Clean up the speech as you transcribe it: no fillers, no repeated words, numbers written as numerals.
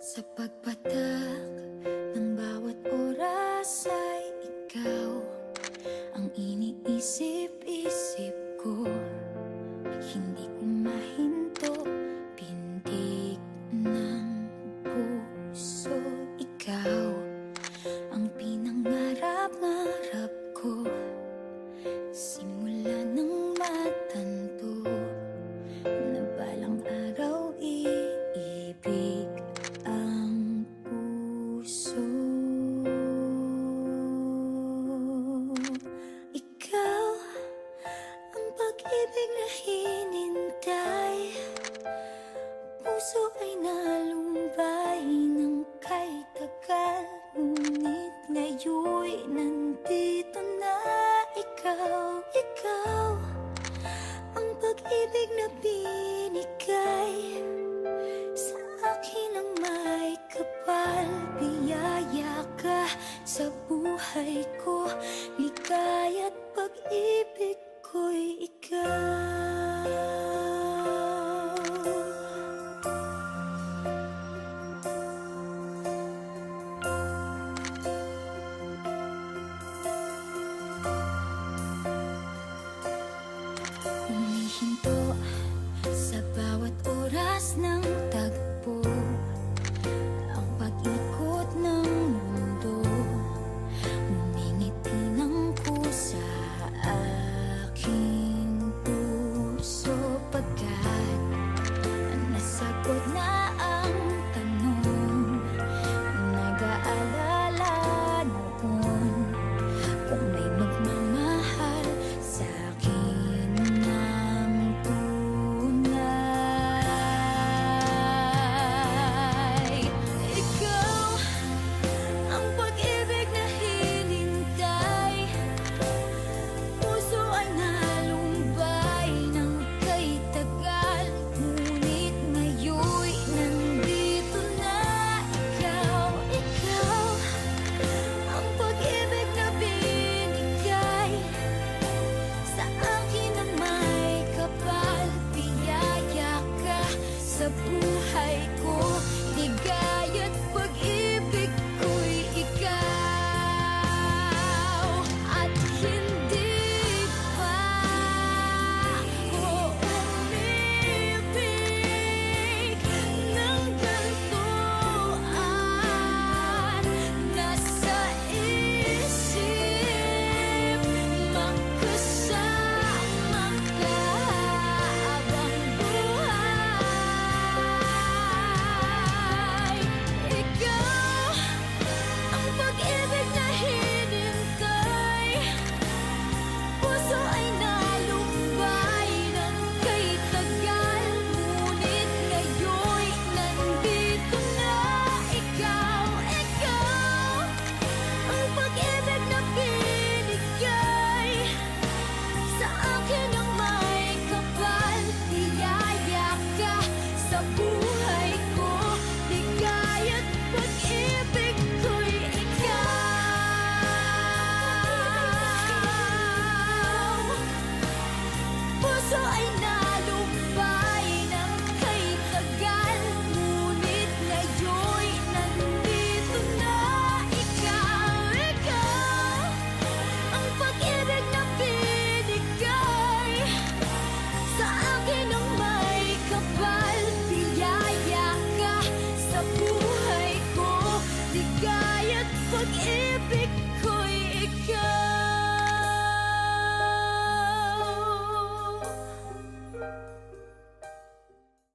Sa pagpatak ng bawat oras ay ikaw ang iniisip-isip ko. Hindi ko mahinto, pintig ng puso. Ikaw ang pinangarap-ngarap ko, simula ng matanto na balang araw iibig ang puso. Ikaw ang pag-ibig na hinintay, puso ay nalumbay ng kay tagal. Ngunit ngayon'y nandito na ikaw. Ikaw ang pag-ibig na binigay sa akin ang may kapal. Biyaya ka sa buhay ko, ligaya't pag-ibig ko'y ikaw. Humihinto sa bawat oras ng tagpo, ang pag-ikot ng mundo, ngumingiti ng pusa aking puso. Pagkat nasagot na